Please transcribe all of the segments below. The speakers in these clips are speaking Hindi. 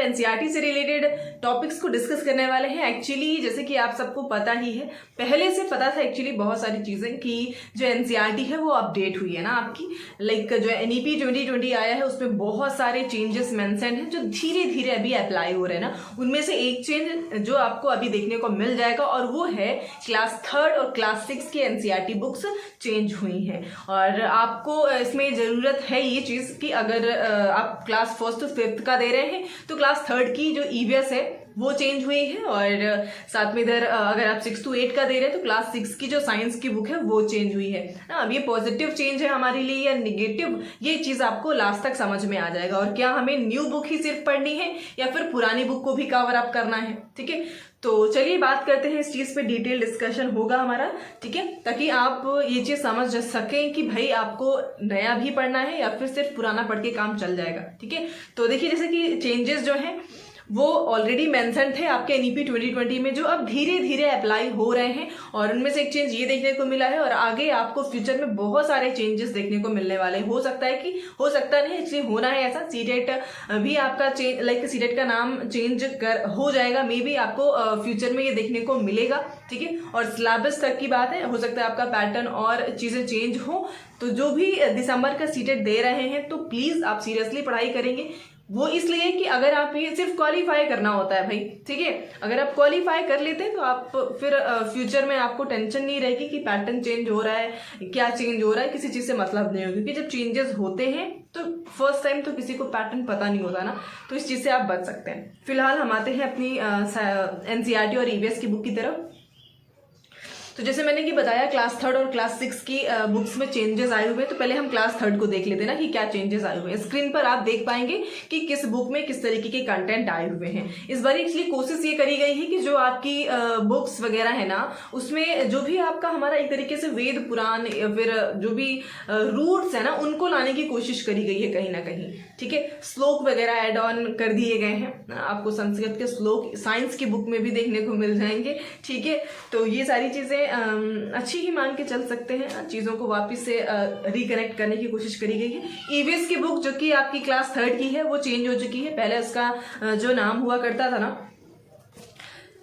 एनसीईआरटी से रिलेटेड टॉपिक्स को डिस्कस करने वाले हैं। एक्चुअली जैसे कि आप सबको पता ही है, पहले से पता था एक्चुअली बहुत सारी चीज़ें कि जो एनसीईआरटी है वो अपडेट हुई है ना आपकी, लाइक जो एनईपी 2020 आया है उसमें बहुत सारे चेंजेस मेंशन हैं जो धीरे धीरे अभी अप्लाई हो रहे हैं ना। उनमें से एक चेंज जो आपको अभी देखने को मिल जाएगा और वो है क्लास 3 और क्लास 6 की एनसीईआरटी बुक्स चेंज हुई हैं। और आपको इसमें ज़रूरत है ये चीज़ कि अगर आप क्लास 1 to 5 का दे रहे हैं तो क्लास 3 की जो ईवीएस है वो चेंज हुई है, और साथ में इधर अगर आप 6 to 8 का दे रहे हैं तो क्लास 6 की जो साइंस की बुक है वो चेंज हुई है ना। अब ये पॉजिटिव चेंज है हमारे लिए या निगेटिव, ये चीज़ आपको लास्ट तक समझ में आ जाएगा। और क्या हमें न्यू बुक ही सिर्फ पढ़नी है या फिर पुरानी बुक को भी कवर अप करना है, ठीक है। तो चलिए बात करते हैं इस चीज़ पे, डिटेल डिस्कशन होगा हमारा, ठीक है, ताकि आप ये चीज़ समझ सकें कि भाई आपको नया भी पढ़ना है या फिर सिर्फ पुराना पढ़ के काम चल जाएगा, ठीक है। तो देखिए जैसे कि चेंजेस जो हैं वो ऑलरेडी मेंशन थे आपके एनईपी 2020 में, जो अब धीरे धीरे अप्लाई हो रहे हैं। और उनमें से एक चेंज ये देखने को मिला है और आगे आपको फ्यूचर में बहुत सारे चेंजेस देखने को मिलने वाले हैं। हो सकता है कि हो सकता नहीं, इसलिए होना है ऐसा। सीटेट भी आपका चेंज, लाइक सीटेट का नाम चेंज हो जाएगा, मे बी आपको फ्यूचर में ये देखने को मिलेगा, ठीक है। और सिलेबस तक की बात है, हो सकता है आपका पैटर्न और चीज़ें चेंज हो। तो जो भी दिसंबर का सीटेट दे रहे हैं तो प्लीज़ आप सीरियसली पढ़ाई करेंगे। वो इसलिए कि अगर आप ये सिर्फ क्वालिफाई करना होता है भाई, ठीक है। अगर आप क्वालिफाई कर लेते हैं तो आप फिर फ्यूचर में आपको टेंशन नहीं रहेगी कि पैटर्न चेंज हो रहा है, क्या चेंज हो रहा है, किसी चीज़ से मतलब नहीं होगा। क्योंकि जब चेंजेस होते हैं तो फर्स्ट टाइम तो किसी को पैटर्न पता नहीं होता ना, तो इस चीज़ से आप बच सकते हैं। फिलहाल हम आते हैं अपनी एनसीईआरटी और ईवीएस की बुक की तरफ। तो जैसे मैंने कि बताया क्लास 3 और क्लास 6 की बुक्स में चेंजेस आए हुए हैं। तो पहले हम क्लास 3 को देख लेते हैं ना कि क्या चेंजेस आए हुए हैं। स्क्रीन पर आप देख पाएंगे कि किस बुक में किस तरीके के कंटेंट आए हुए हैं। इस बार एक्चुअली कोशिश ये करी गई है कि जो आपकी बुक्स वगैरह है ना, उसमें जो भी आपका हमारा एक तरीके से वेद पुराण या फिर जो भी रूट्स है ना, उनको लाने की कोशिश करी गई है कहीं ना कहीं, ठीक है। श्लोक वगैरह एड ऑन कर दिए गए हैं, आपको संस्कृत के श्लोक साइंस की बुक में भी देखने को मिल जाएंगे, ठीक है। तो ये सारी चीज़ें अच्छी ही मान के चल सकते हैं। चीज़ों को वापस से रिकनेक्ट करने की कोशिश करी गई है। ईवीएस की बुक जो कि आपकी क्लास 3 की है वो चेंज हो चुकी है। पहले उसका जो नाम हुआ करता था ना,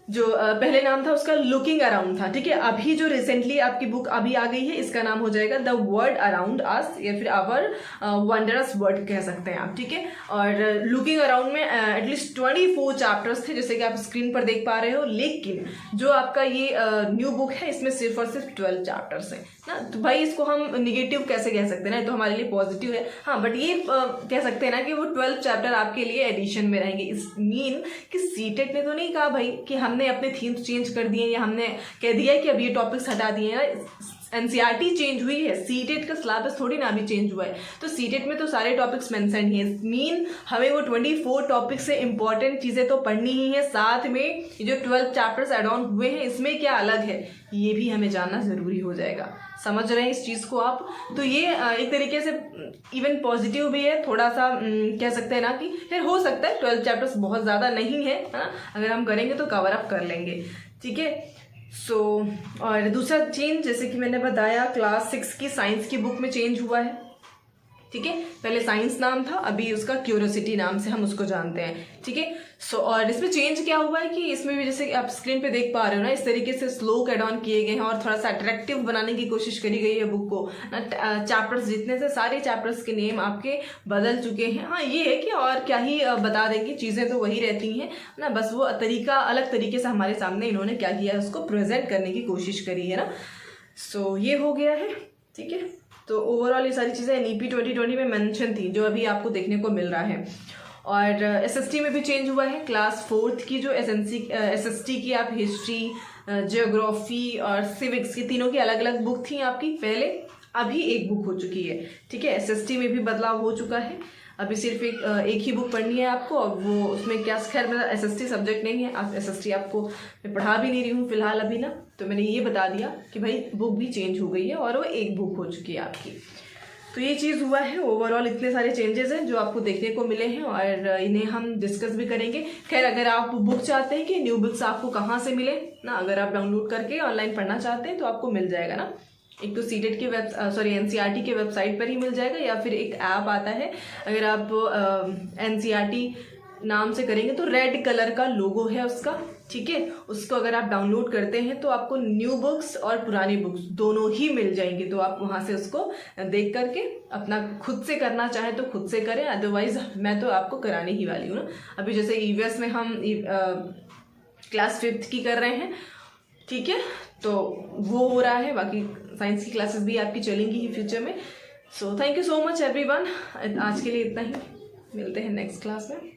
जो पहले नाम था उसका लुकिंग अराउंड था, ठीक है। अभी जो रिसेंटली आपकी बुक अभी आ गई है, इसका नाम हो जाएगा द वर्ल्ड अराउंड अस या फिर आवर वंडरस वर्ल्ड कह सकते हैं आप, ठीक है। और लुकिंग अराउंड में एटलीस्ट 24 चैप्टर्स थे जैसे कि आप स्क्रीन पर देख पा रहे हो। लेकिन जो आपका ये न्यू बुक है इसमें सिर्फ और सिर्फ 12 चैप्टर्स हैं ना। तो भाई इसको हम निगेटिव कैसे कह सकते हैं ना, तो हमारे लिए पॉजिटिव है। हाँ, बट ये कह सकते हैं ना कि वो 12 चैप्टर आपके लिए एडिशन में रहेंगे। इस मीन कि सीटेट ने तो नहीं कहा भाई कि हमने अपने थीम्स चेंज कर दिए या हमने कह दिया कि अब ये टॉपिक्स हटा दिए हैं ना। एनसीईआरटी चेंज हुई है, सीटेट का सिलेबस थोड़ी ना अभी चेंज हुआ है। तो सीटेट में तो सारे टॉपिक्स मेंशन ही है। मीन हमें वो 24 टॉपिक से इंपॉर्टेंट चीज़ें तो पढ़नी ही है, साथ में जो 12 चैप्टर्स एड ऑन हुए हैं इसमें क्या अलग है ये भी हमें जानना ज़रूरी हो जाएगा। समझ रहे हैं इस चीज़ को आप? तो ये एक तरीके से इवन पॉजिटिव भी है, थोड़ा सा कह सकते हैं ना कि फिर हो सकता है 12 चैप्टर्स बहुत ज़्यादा नहीं है ना, अगर हम करेंगे तो कवर अप कर लेंगे, ठीक है। और दूसरा चेंज जैसे कि मैंने बताया क्लास 6 की साइंस की बुक में चेंज हुआ है, ठीक है। पहले साइंस नाम था, अभी उसका क्यूरियोसिटी नाम से हम उसको जानते हैं, ठीक है। और इसमें चेंज क्या हुआ है कि इसमें भी जैसे आप स्क्रीन पे देख पा रहे हो ना, इस तरीके से श्लोक एड ऑन किए गए हैं और थोड़ा सा अट्रैक्टिव बनाने की कोशिश करी गई है बुक को ना। चैप्टर्स जितने से सारे चैप्टर्स के नेम आपके बदल चुके हैं। हाँ, ये है कि और क्या ही बता देंगे, चीज़ें तो वही रहती हैं ना, बस वो तरीका अलग तरीके से हमारे सामने इन्होंने क्या किया है उसको प्रेजेंट करने की कोशिश करी है ना। ये हो गया है, ठीक है। तो ओवरऑल ये सारी चीज़ें एनईपी 2020 में मेंशन थी जो अभी आपको देखने को मिल रहा है। और एसएसटी में भी चेंज हुआ है। क्लास 4 की जो एसएसटी की आप हिस्ट्री, जियोग्राफी और सिविक्स की तीनों की अलग अलग बुक थी आपकी पहले, अभी एक बुक हो चुकी है, ठीक है। एसएसटी में भी बदलाव हो चुका है, अभी सिर्फ एक ही बुक पढ़नी है आपको। और वो उसमें क्या, खैर मेरा एसएसटी सब्जेक्ट नहीं है, एसएसटी आपको मैं पढ़ा भी नहीं रही हूँ फिलहाल अभी ना, तो मैंने ये बता दिया कि भाई बुक भी चेंज हो गई है और वो एक बुक हो चुकी है आपकी। तो ये चीज़ हुआ है। ओवरऑल इतने सारे चेंजेस हैं जो आपको देखने को मिले हैं और इन्हें हम डिस्कस भी करेंगे। खैर, अगर आप बुक चाहते हैं कि न्यू बुक्स आपको कहाँ से मिले ना, अगर आप डाउनलोड करके ऑनलाइन पढ़ना चाहते हैं तो आपको मिल जाएगा ना। एक तो सीटेट के एनसीईआरटी के वेबसाइट पर ही मिल जाएगा, या फिर एक ऐप आता है। अगर आप एनसीईआरटी नाम से करेंगे तो रेड कलर का लोगो है उसका, ठीक है। उसको अगर आप डाउनलोड करते हैं तो आपको न्यू बुक्स और पुरानी बुक्स दोनों ही मिल जाएंगी। तो आप वहाँ से उसको देख करके अपना खुद से करना चाहें तो खुद से करें, अदरवाइज मैं तो आपको कराने ही वाली हूँ ना। अभी जैसे ईवीएस में हम क्लास 5th की कर रहे हैं, ठीक है, तो वो हो रहा है। बाकी साइंस की क्लासेस भी आपकी चलेंगी ही फ्यूचर में। So thank you so much everyone. आज के लिए इतना ही, मिलते हैं नेक्स्ट क्लास में।